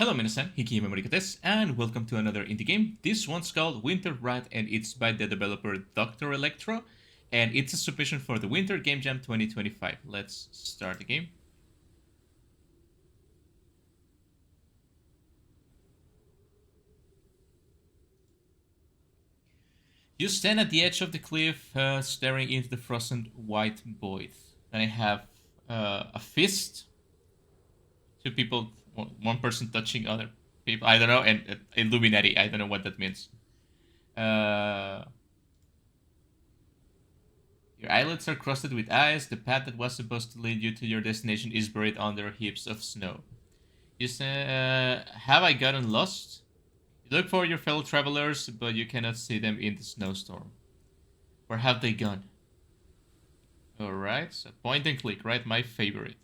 Hello minasan, Hiki Memorica desu, and welcome to another indie game. This one's called Winterwrath and it's by the developer DctrElectro, and it's a submission for the Winter Game Jam 2025. Let's start the game. You stand at the edge of the cliff, staring into the frozen white void. Then I have a fist, two people, one person touching other people. I don't know, and Illuminati. I don't know what that means. Your eyelids are crusted with ice. The path that was supposed to lead you to your destination is buried under heaps of snow. You say, have I gotten lost? You look for your fellow travelers, but you cannot see them in the snowstorm. Where have they gone? Alright, so point and click, right? My favorite.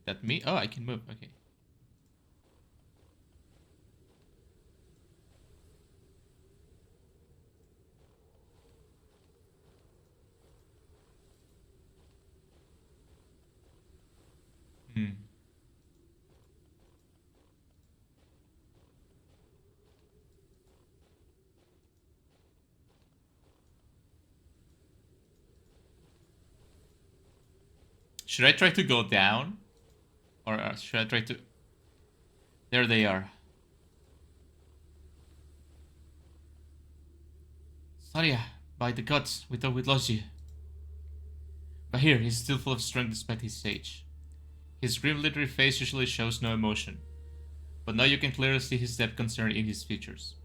That me? Oh, I can move, okay. Should I try to go down? Or should I try to... There they are. Saria, by the gods, we thought we'd lost you. But here, he's still full of strength despite his age. His grim literary face usually shows no emotion, but now you can clearly see his depth concern in his features.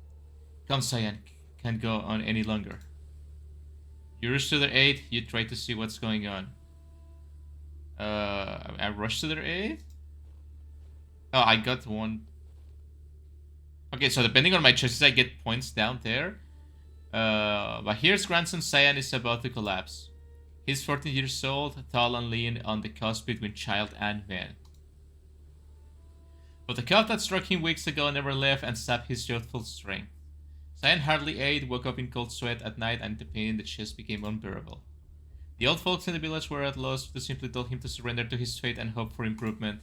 Come, Cyan, can't go on any longer. You rush to their aid, you try to see what's going on. I rush to their aid? Oh, I got one. Okay, so depending on my choices, I get points down there. But here's grandson Cyan is about to collapse. He's 14 years old, tall and lean, on the cusp between child and man. But the cough that struck him weeks ago never left and sapped his youthful strength. Cyan hardly ate, woke up in cold sweat at night, and the pain in the chest became unbearable. The old folks in the village were at loss to simply tell him to surrender to his fate and hope for improvement.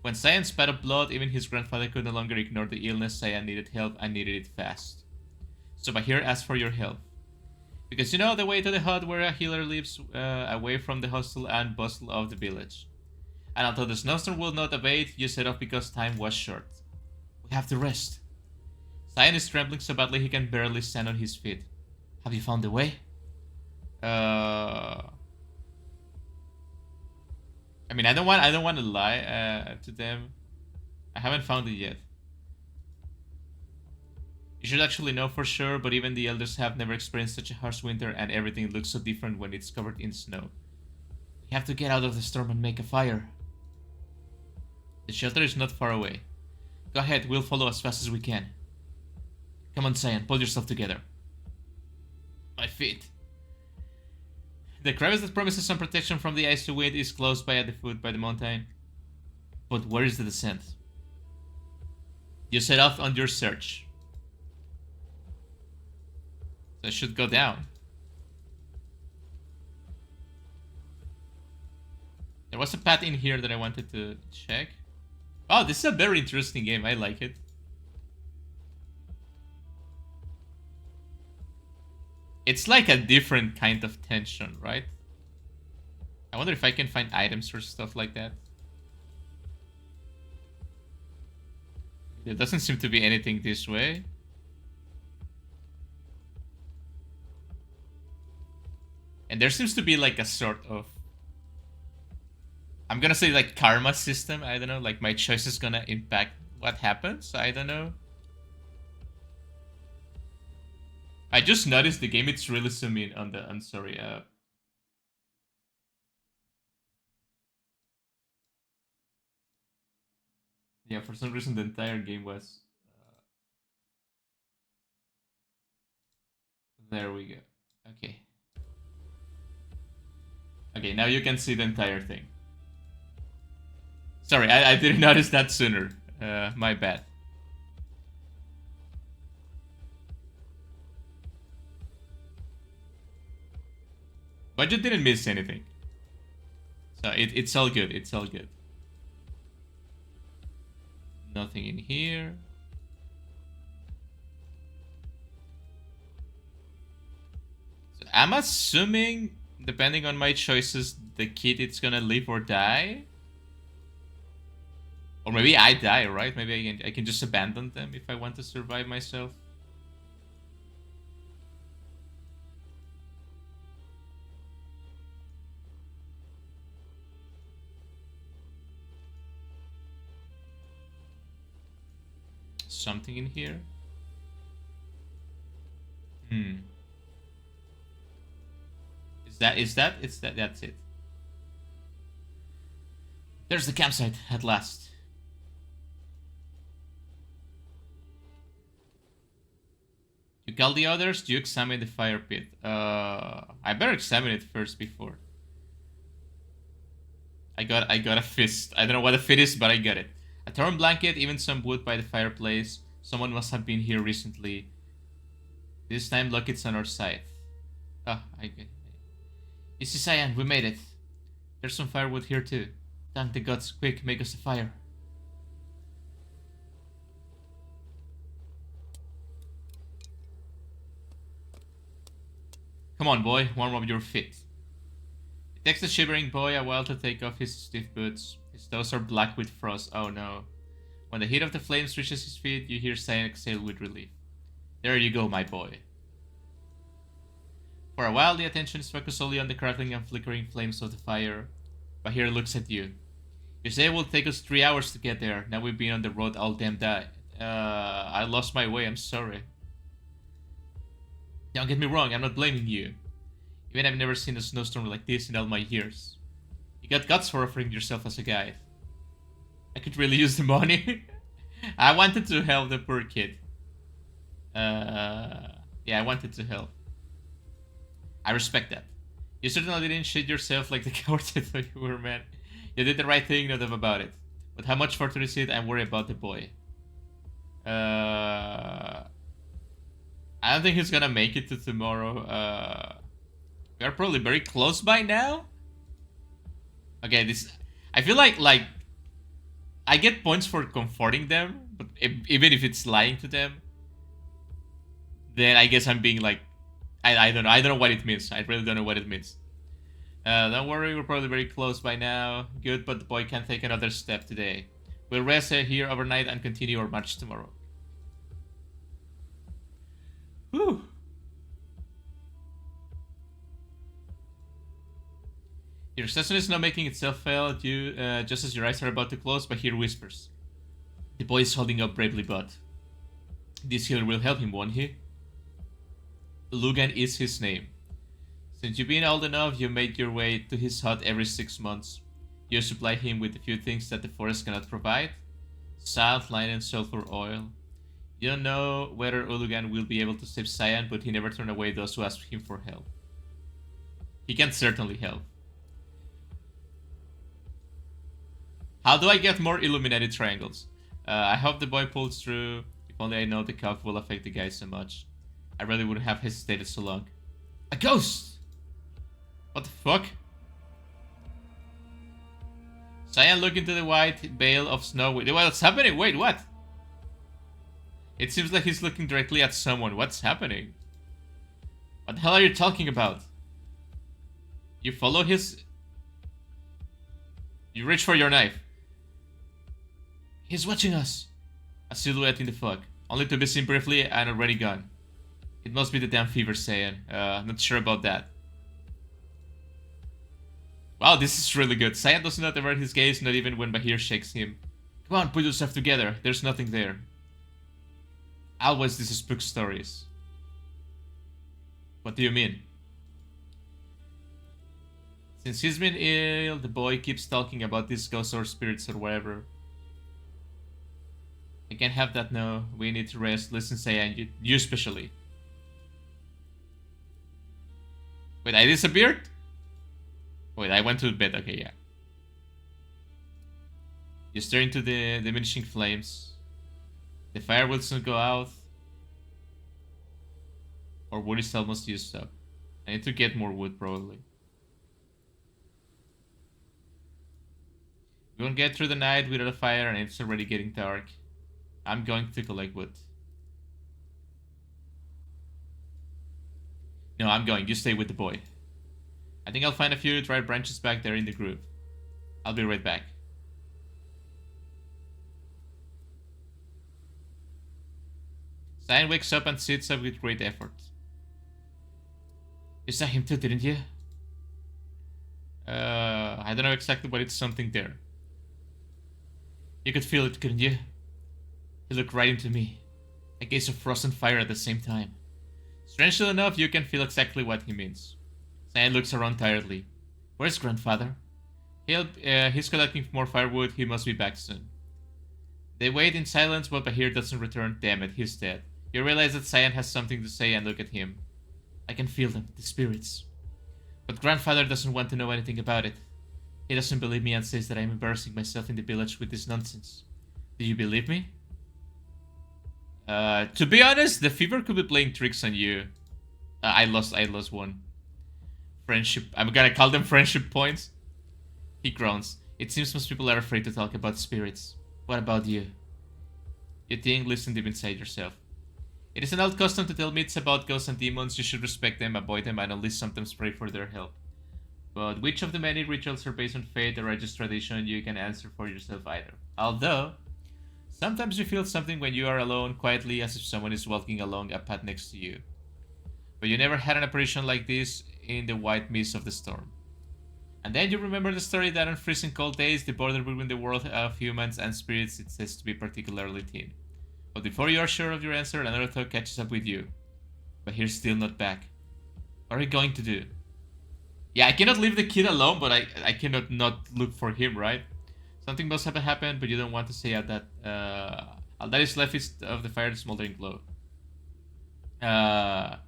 When Cyan spat up blood, even his grandfather could no longer ignore the illness. Cyan needed help and needed it fast. So Bahir asked for your help. Because you know the way to the hut where a healer lives, away from the hustle and bustle of the village. And although the snowstorm will not abate, you set off because time was short. We have to rest. Cyan is trembling so badly he can barely stand on his feet. Have you found the way? I mean, I don't want to lie to them. I haven't found it yet. You should actually know for sure, but even the elders have never experienced such a harsh winter, and everything looks so different when it's covered in snow. We have to get out of the storm and make a fire. The shelter is not far away. Go ahead, we'll follow as fast as we can. Come on, Cyan, pull yourself together. My feet. The crevice that promises some protection from the icy wind is close by at the foot by the mountain. But where is the descent? You set off on your search. So I should go down. There was a path in here that I wanted to check. Oh, this is a very interesting game. I like it. It's like a different kind of tension, right? I wonder if I can find items or stuff like that. There doesn't seem to be anything this way. And there seems to be like a sort of... I'm gonna say like karma system. I don't know, like my choice is gonna impact what happens. I don't know. I just noticed the game, it's really zooming in on the... I'm sorry, yeah, for some reason the entire game was... There we go. Okay. Okay, now you can see the entire thing. Sorry, I didn't notice that sooner. My bad. But you didn't miss anything. So it's all good, it's all good. Nothing in here. So I'm assuming, depending on my choices, the kid is gonna live or die. Or maybe I die, right? Maybe I can just abandon them if I want to survive myself. Something in here? That's it. There's the campsite, at last. You call the others, you examine the fire pit. I better examine it first before. I got a fist. I don't know what a fist is, but I got it. A torn blanket, even some wood by the fireplace. Someone must have been here recently. This time, luck it's on our side. Ah, I get it. You see, Cyan, we made it. There's some firewood here too. Thank the gods, quick, make us a fire. Come on, boy, warm up your feet. It takes the shivering boy a while to take off his stiff boots. His toes are black with frost. Oh no. When the heat of the flames reaches his feet, you hear Cyan exhale with relief. There you go, my boy. For a while, the attention is focused solely on the crackling and flickering flames of the fire. Bahir looks at you. You say it will take us 3 hours to get there. Now we've been on the road all damn day. I lost my way, I'm sorry. Don't get me wrong, I'm not blaming you. Even I've never seen a snowstorm like this in all my years. You got guts for offering yourself as a guide. I could really use the money. I wanted to help the poor kid. Yeah, I wanted to help. I respect that. You certainly didn't shit yourself like the coward I thought you were, man. You did the right thing, no doubt about it. But how much further is it? I'm worried about the boy. I don't think he's gonna make it to tomorrow. We are probably very close by now. Okay, this... I feel like I get points for comforting them, but even if it's lying to them, then I guess I'm being like... I don't know. I don't know what it means. I really don't know what it means. Don't worry, we're probably very close by now. Good, but the boy can't take another step today. We'll rest here overnight and continue our march tomorrow. Whew. Your assassin is now making itself felt you just as your eyes are about to close, but he whispers. The boy is holding up bravely, but this healer will help him, won't he? Lugan is his name. Since you've been old enough, you made your way to his hut every 6 months. You supply him with a few things that the forest cannot provide. Salt, lime, and sulfur oil. You don't know whether Ulugan will be able to save Cyan, but he never turned away those who asked him for help. He can certainly help. How do I get more illuminated triangles? I hope the boy pulls through. If only I know the cough will affect the guy so much. I really wouldn't have hesitated so long. A ghost! What the fuck? Cyan looked into the white veil of snow. What's happening? Wait, what? It seems like he's looking directly at someone. What's happening? What the hell are you talking about? You follow his... You reach for your knife. He's watching us. A silhouette in the fog. Only to be seen briefly and already gone. It must be the damn fever, Cyan. I'm not sure about that. Wow, this is really good. Cyan does not avert his gaze, not even when Bahir shakes him. Come on, put yourself together. There's nothing there. Always these spook stories. What do you mean? Since he's been ill, the boy keeps talking about these ghosts or spirits or whatever. I can't have that now. We need to rest. Listen, Cyan, you especially. Wait, I disappeared? Wait, I went to bed. Okay, yeah. You stare into the diminishing flames. The fire will soon go out. Our wood is almost used up. I need to get more wood, probably. We won't get through the night without a fire, and it's already getting dark. I'm going to collect wood. No, I'm going. You stay with the boy. I think I'll find a few dry branches back there in the grove. I'll be right back. Cyan wakes up and sits up with great effort. You saw him too, didn't you? I don't know exactly, but it's something there. You could feel it, couldn't you? He looked right into me. A gaze of frost and fire at the same time. Strangely enough, you can feel exactly what he means. Cyan looks around tiredly. Where's grandfather? He's collecting more firewood. He must be back soon. They wait in silence, but Bahir doesn't return. Damn it, he's dead. You realize that Cyan has something to say and look at him. I can feel them, the spirits. But grandfather doesn't want to know anything about it. He doesn't believe me and says that I'm embarrassing myself in the village with this nonsense. Do you believe me? To be honest, the fever could be playing tricks on you. I lost one. Friendship. I'm gonna call them friendship points. He groans. It seems most people are afraid to talk about spirits. What about you? You think, listen deep inside yourself. It is an old custom to tell myths about ghosts and demons. You should respect them, avoid them, and only sometimes pray for their help. But which of the many rituals are based on faith or just tradition, you can answer for yourself either. Although, sometimes you feel something when you are alone, quietly, as if someone is walking along a path next to you. But you never had an apparition like this in the white mist of the storm. And then you remember the story that on freezing cold days, the border between the world of humans and spirits is said to be particularly thin. But before you are sure of your answer, another thought catches up with you. But he's still not back. What are you going to do? Yeah, I cannot leave the kid alone, but I cannot not look for him, right? Something must have happened, but you don't want to say at that. All that is left is of the fire smoldering glow. I'll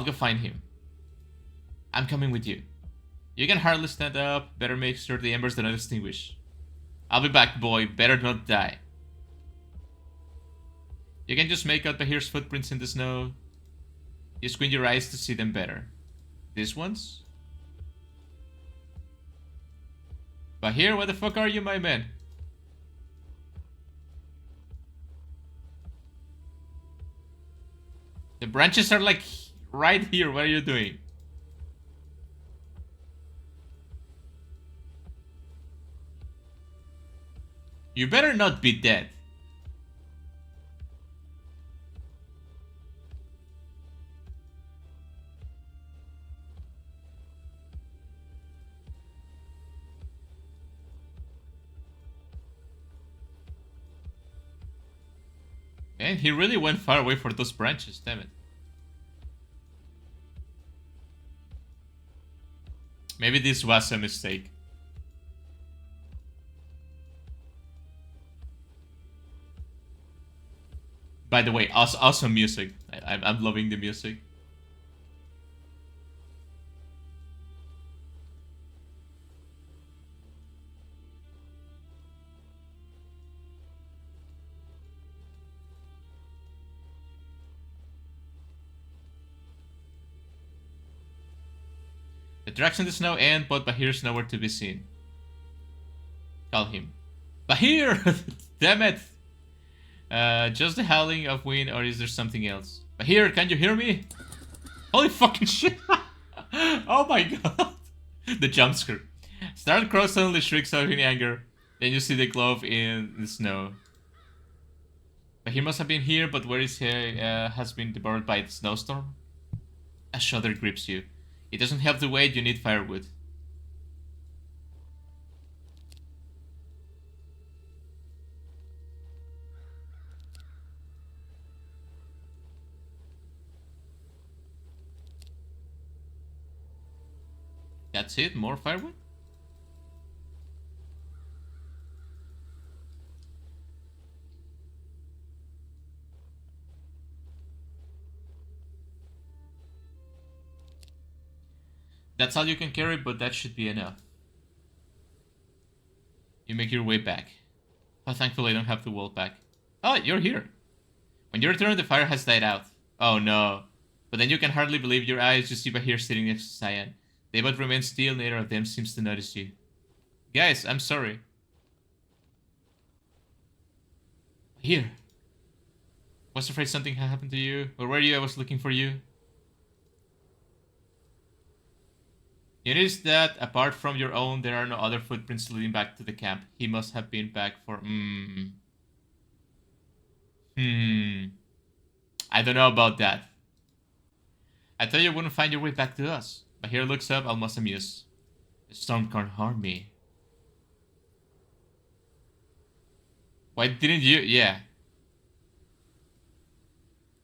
go find him. I'm coming with you. You can hardly stand up. Better make sure the embers do not extinguish. I'll be back, boy. Better not die. You can just make out Bahir's footprints in the snow. You squint your eyes to see them better. These ones? Bahir, where the fuck are you, my man? The branches are like right here. What are you doing? You better not be dead. Man, he really went far away for those branches, damn it. Maybe this was a mistake. By the way, awesome music. I'm loving the music. The tracks in the snow end, but Bahir's nowhere to be seen. Call him. Bahir! Damn it! Just the howling of wind, or is there something else? Bahir, can you hear me? Holy fucking shit! Oh my god! The jump scare. Startled Crow suddenly shrieks out in anger. Then you see the glove in the snow. Bahir must have been here, but where is he? Has been devoured by the snowstorm? A shudder grips you. It doesn't help the wait, you need firewood. That's it? More firewood? That's all you can carry, but that should be enough. You make your way back. Oh, thankfully I don't have to walk back. Oh, you're here. When you return, the fire has died out. Oh no. But then you can hardly believe your eyes. You see Bahir sitting next to Cyan. They both remain still, neither of them seems to notice you. Guys, I'm sorry. Here. Was afraid something had happened to you. Where were you? I was looking for you. You notice that, apart from your own, there are no other footprints leading back to the camp. He must have been back for... I don't know about that. I thought you wouldn't find your way back to us. Bahir looks up, almost amused. The storm can't harm me. Why didn't you? Yeah.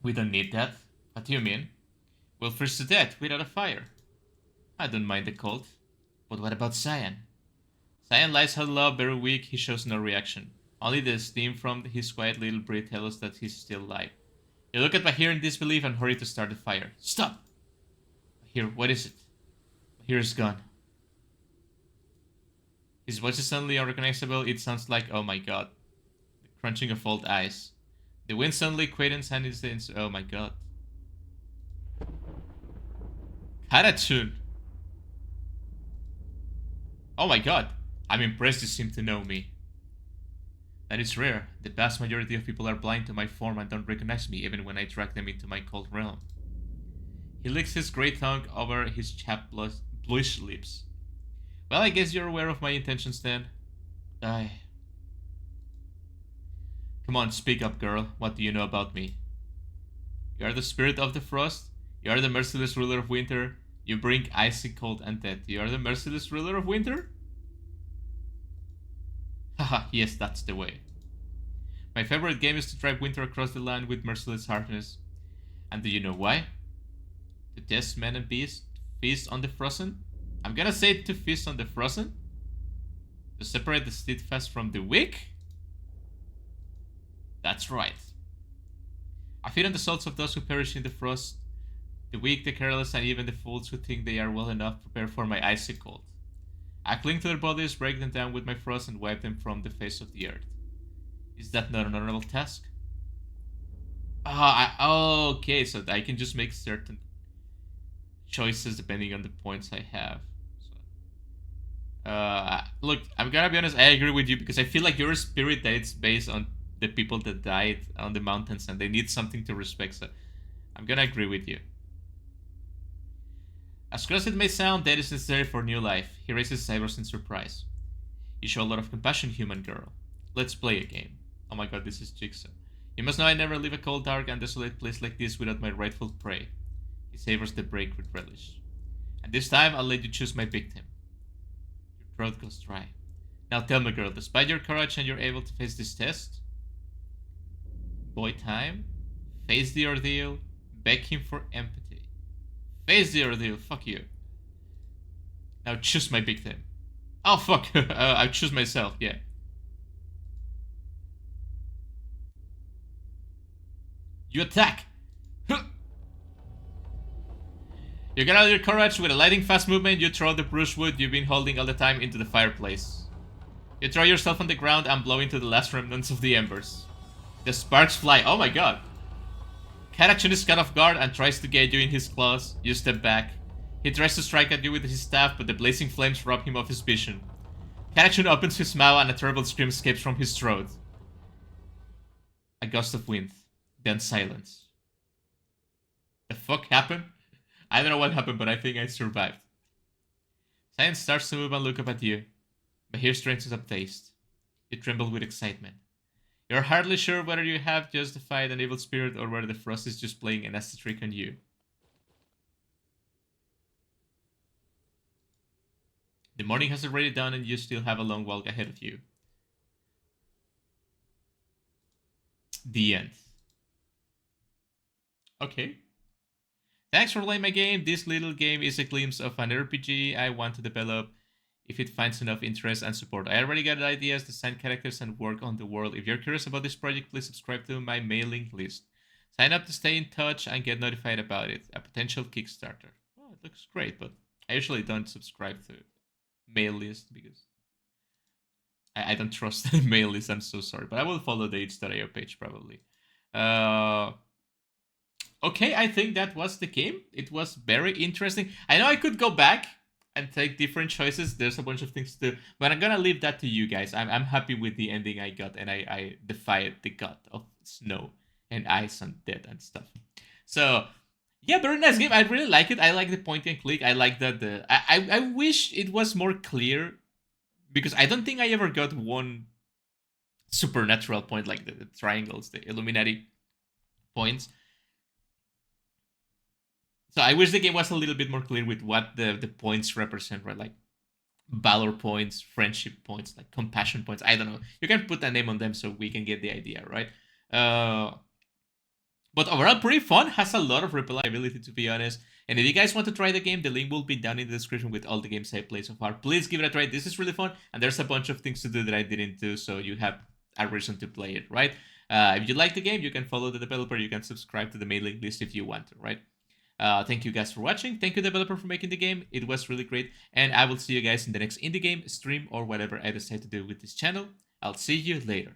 We don't need that. What do you mean? We'll freeze to death without a fire. I don't mind the cold. But what about Cyan? Cyan lies huddled up, very weak. He shows no reaction. Only the steam from his quiet little breath tells us that he's still alive. You look at Bahir in disbelief and hurry to start the fire. Stop! Bahir, what is it? Bahir is gone. His voice is suddenly unrecognizable. It sounds like, oh my god. The crunching of old ice. The wind suddenly quietens and it's the... Oh my god. Karachun! Oh my god. I'm impressed you seem to know me. That is rare. The vast majority of people are blind to my form and don't recognize me even when I drag them into my cold realm. He licks his great tongue over his chapped bluish lips. Well, I guess you're aware of my intentions then. Come on, speak up, girl. What do you know about me? You are the spirit of the frost. You are the merciless ruler of winter. You bring icy cold and death. You are the merciless ruler of winter? Haha, yes, that's the way. My favorite game is to drive winter across the land with merciless harshness. And do you know why? To test men and beasts, feast on the frozen? I'm gonna say to feast on the frozen? To separate the steadfast from the weak? That's right. I feed on the souls of those who perish in the frost, the weak, the careless, and even the fools who think they are well enough prepared for my icy cold. I cling to their bodies, break them down with my frost, and wipe them from the face of the earth. Is that not an honorable task? Okay, so I can just make certain choices depending on the points I have. Look, I'm gonna be honest, I agree with you because I feel like you're a spirit that it's based on the people that died on the mountains and they need something to respect, so I'm gonna agree with you. As close as it may sound, death is necessary for new life. He raises his eyebrows in surprise. You show a lot of compassion, human girl. Let's play a game. Oh my god, this is Jigsaw. You must know I never leave a cold, dark, and desolate place like this without my rightful prey. He savors the break with relish. And this time, I'll let you choose my victim. Your throat goes dry. Now tell me, girl, despite your courage and you're able to face this test? Boy time? Face the ordeal? Beg him for empathy. Face the ordeal, fuck you. Now choose my victim. Oh fuck, I choose myself, yeah. You attack! You get out your courage with a lightning fast movement. You throw the brushwood you've been holding all the time into the fireplace. You throw yourself on the ground and blow into the last remnants of the embers. The sparks fly. Oh my god. Karachun is caught off guard and tries to get you in his claws. You step back. He tries to strike at you with his staff, but the blazing flames rob him of his vision. Karachun opens his mouth and a terrible scream escapes from his throat. A gust of wind. Then silence. The fuck happened? I don't know what happened, but I think I survived. Science starts to move and look up at you. Bahir straightens up taste. You tremble with excitement. You're hardly sure whether you have justified an evil spirit or whether the frost is just playing a nasty trick on you. The morning has already dawned and you still have a long walk ahead of you. The end. Okay. Thanks for playing my game. This little game is a glimpse of an RPG I want to develop if it finds enough interest and support. I already got ideas, design characters, and work on the world. If you're curious about this project, please subscribe to my mailing list. Sign up to stay in touch and get notified about it. A potential Kickstarter. Oh, it looks great, but I usually don't subscribe to mail list because I don't trust the mail list. I'm so sorry, but I will follow the itch.io page probably. Okay, I think that was the game. It was very interesting. I know I could go back and take different choices, there's a bunch of things to do. But I'm gonna leave that to you guys. I'm happy with the ending I got, and I defied the god of snow and ice and death and stuff. So yeah, very nice game. I really like it. I like the point and click. I like that I wish it was more clear, because I don't think I ever got one supernatural point like the triangles, the Illuminati points. So I wish the game was a little bit more clear with what the points represent, right? Like valor points, friendship points, like compassion points. I don't know. You can put a name on them so we can get the idea, right? But overall, pretty fun. Has a lot of replayability, to be honest. And if you guys want to try the game, the link will be down in the description with all the games I played so far. Please give it a try. This is really fun, and there's a bunch of things to do that I didn't do, so you have a reason to play it, right? If you like the game, you can follow the developer. You can subscribe to the mailing list if you want to, right? Thank you guys for watching. Thank you, developer, for making the game. It was really great. And I will see you guys in the next indie game, stream, or whatever I decide to do with this channel. I'll see you later.